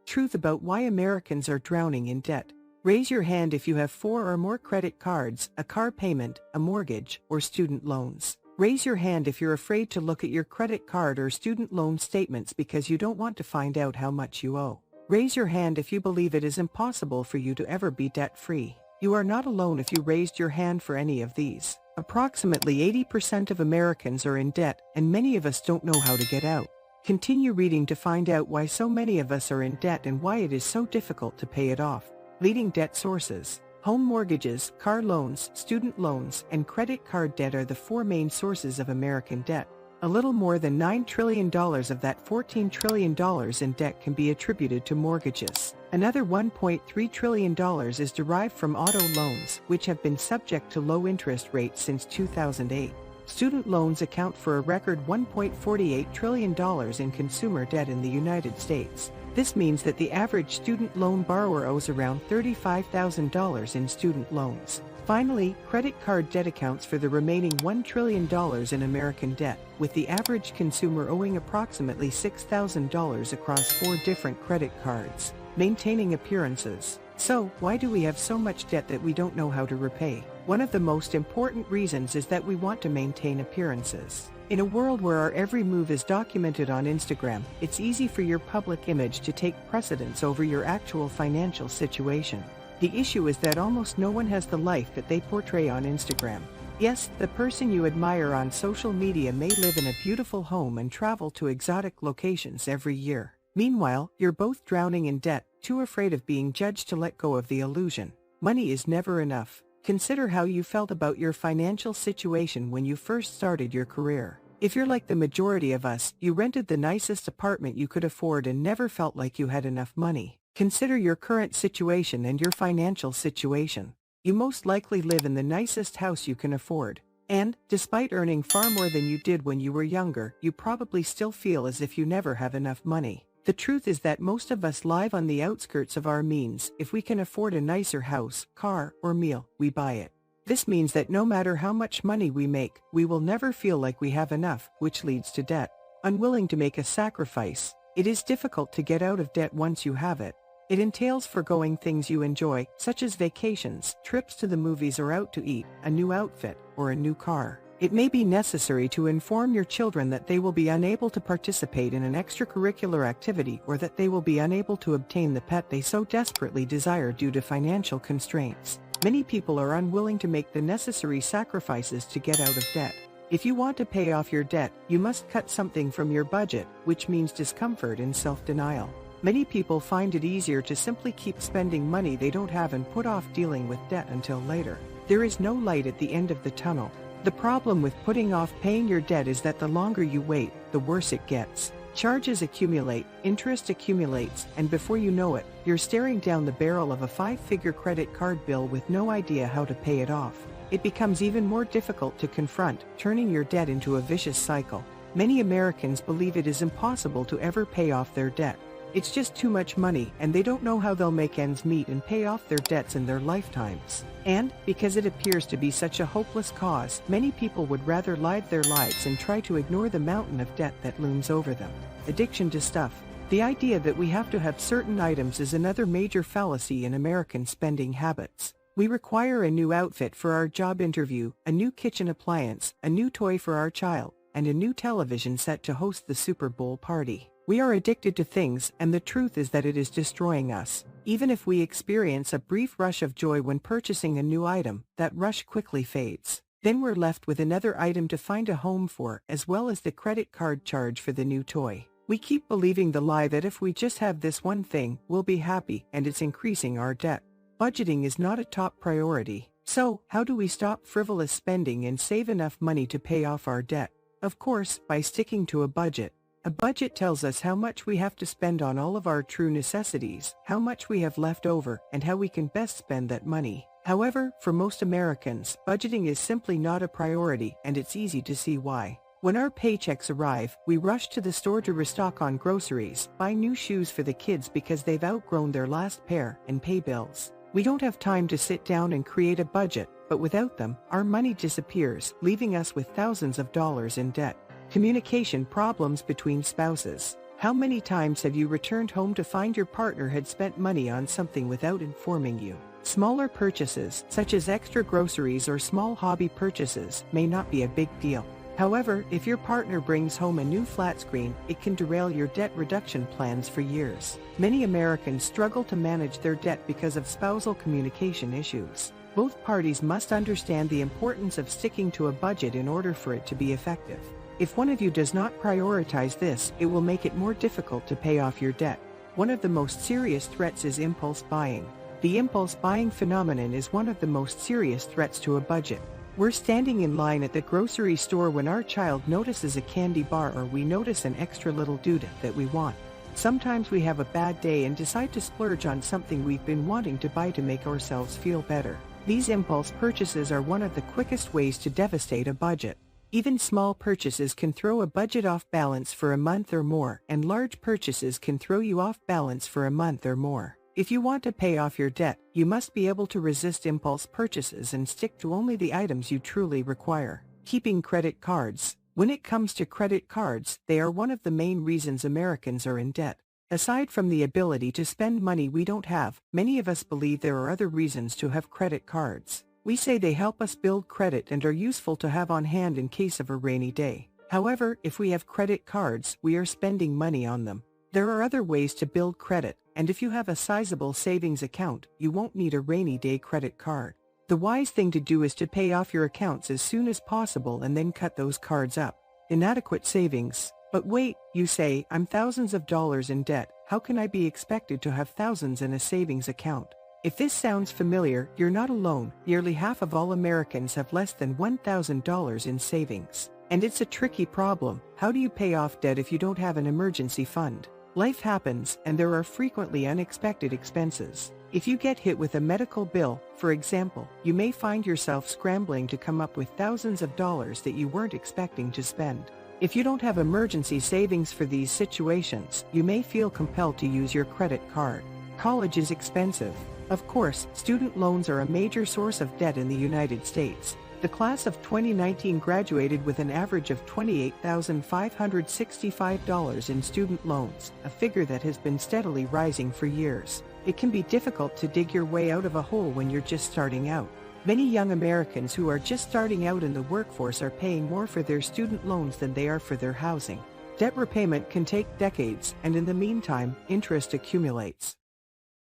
Truth about why Americans are drowning in debt. Raise your hand if you have 4 or more credit cards, a car payment, a mortgage, or student loans. Raise your hand if you're afraid to look at your credit card or student loan statements because you don't want to find out how much you owe. Raise your hand if you believe it is impossible for you to ever be debt-free. You are not alone if you raised your hand for any of these. Approximately 80% of Americans are in debt, and many of us don't know how to get out. Continue reading to find out why so many of us are in debt and why it is so difficult to pay it off. Leading debt sources. Home mortgages, car loans, student loans, and credit card debt are the 4 main sources of American debt. A little more than $9 trillion of that $14 trillion in debt can be attributed to mortgages. Another $1.3 trillion is derived from auto loans, which have been subject to low interest rates since 2008. Student loans account for a record $1.48 trillion in consumer debt in the United States. This means that the average student loan borrower owes around $35,000 in student loans. Finally, credit card debt accounts for the remaining $1 trillion in American debt, with the average consumer owing approximately $6,000 across 4 different credit cards. Maintaining appearances. So, why do we have so much debt that we don't know how to repay? One of the most important reasons is that we want to maintain appearances. In a world where our every move is documented on Instagram, it's easy for your public image to take precedence over your actual financial situation. The issue is that almost no one has the life that they portray on Instagram. Yes, the person you admire on social media may live in a beautiful home and travel to exotic locations every year. Meanwhile, you're both drowning in debt, too afraid of being judged to let go of the illusion. Money is never enough. Consider how you felt about your financial situation when you first started your career. If you're like the majority of us, you rented the nicest apartment you could afford and never felt like you had enough money. Consider your current situation and your financial situation. You most likely live in the nicest house you can afford. And, despite earning far more than you did when you were younger, you probably still feel as if you never have enough money. The truth is that most of us live on the outskirts of our means. If we can afford a nicer house, car, or meal, we buy it. This means that no matter how much money we make, we will never feel like we have enough, which leads to debt. Unwilling to make a sacrifice. It is difficult to get out of debt once you have it. It entails forgoing things you enjoy, such as vacations, trips to the movies or out to eat, a new outfit, or a new car. It may be necessary to inform your children that they will be unable to participate in an extracurricular activity or that they will be unable to obtain the pet they so desperately desire due to financial constraints. Many people are unwilling to make the necessary sacrifices to get out of debt. If you want to pay off your debt, you must cut something from your budget, which means discomfort and self-denial. Many people find it easier to simply keep spending money they don't have and put off dealing with debt until later. There is no light at the end of the tunnel. The problem with putting off paying your debt is that the longer you wait, the worse it gets. Charges accumulate, interest accumulates, and before you know it, you're staring down the barrel of a 5-figure credit card bill with no idea how to pay it off. It becomes even more difficult to confront, turning your debt into a vicious cycle. Many Americans believe it is impossible to ever pay off their debt. It's just too much money, and they don't know how they'll make ends meet and pay off their debts in their lifetimes. And, because it appears to be such a hopeless cause, many people would rather live their lives and try to ignore the mountain of debt that looms over them. Addiction to stuff. The idea that we have to have certain items is another major fallacy in American spending habits. We require a new outfit for our job interview, a new kitchen appliance, a new toy for our child, and a new television set to host the Super Bowl party. We are addicted to things, and the truth is that it is destroying us. Even if we experience a brief rush of joy when purchasing a new item, that rush quickly fades. Then we're left with another item to find a home for, as well as the credit card charge for the new toy. We keep believing the lie that if we just have this one thing, we'll be happy, and it's increasing our debt. Budgeting is not a top priority. So, how do we stop frivolous spending and save enough money to pay off our debt? Of course, by sticking to a budget. A budget tells us how much we have to spend on all of our true necessities, how much we have left over, and how we can best spend that money. However, for most Americans, budgeting is simply not a priority, and it's easy to see why. When our paychecks arrive, we rush to the store to restock on groceries, buy new shoes for the kids because they've outgrown their last pair, and pay bills. We don't have time to sit down and create a budget, but without them, our money disappears, leaving us with thousands of dollars in debt. Communication problems between spouses. How many times have you returned home to find your partner had spent money on something without informing you? Smaller purchases, such as extra groceries or small hobby purchases, may not be a big deal. However, if your partner brings home a new flat screen, it can derail your debt reduction plans for years. Many Americans struggle to manage their debt because of spousal communication issues. Both parties must understand the importance of sticking to a budget in order for it to be effective. If one of you does not prioritize this, it will make it more difficult to pay off your debt. One of the most serious threats is impulse buying. The impulse buying phenomenon is one of the most serious threats to a budget. We're standing in line at the grocery store when our child notices a candy bar or we notice an extra little doodad that we want. Sometimes we have a bad day and decide to splurge on something we've been wanting to buy to make ourselves feel better. These impulse purchases are one of the quickest ways to devastate a budget. Even small purchases can throw a budget off balance for a month or more, and large purchases can throw you off balance for a month or more. If you want to pay off your debt, you must be able to resist impulse purchases and stick to only the items you truly require. Keeping credit cards. When it comes to credit cards, they are one of the main reasons Americans are in debt. Aside from the ability to spend money we don't have, many of us believe there are other reasons to have credit cards. We say they help us build credit and are useful to have on hand in case of a rainy day. However, if we have credit cards, we are spending money on them. There are other ways to build credit, and if you have a sizable savings account, you won't need a rainy day credit card. The wise thing to do is to pay off your accounts as soon as possible and then cut those cards up. Inadequate savings. But wait, you say, I'm thousands of dollars in debt. How can I be expected to have thousands in a savings account? If this sounds familiar, you're not alone. Nearly half of all Americans have less than $1,000 in savings. And it's a tricky problem. How do you pay off debt if you don't have an emergency fund? Life happens, and there are frequently unexpected expenses. If you get hit with a medical bill, for example, you may find yourself scrambling to come up with thousands of dollars that you weren't expecting to spend. If you don't have emergency savings for these situations, you may feel compelled to use your credit card. College is expensive. Of course, student loans are a major source of debt in the United States. The class of 2019 graduated with an average of $28,565 in student loans, a figure that has been steadily rising for years. It can be difficult to dig your way out of a hole when you're just starting out. Many young Americans who are just starting out in the workforce are paying more for their student loans than they are for their housing. Debt repayment can take decades, and in the meantime, interest accumulates.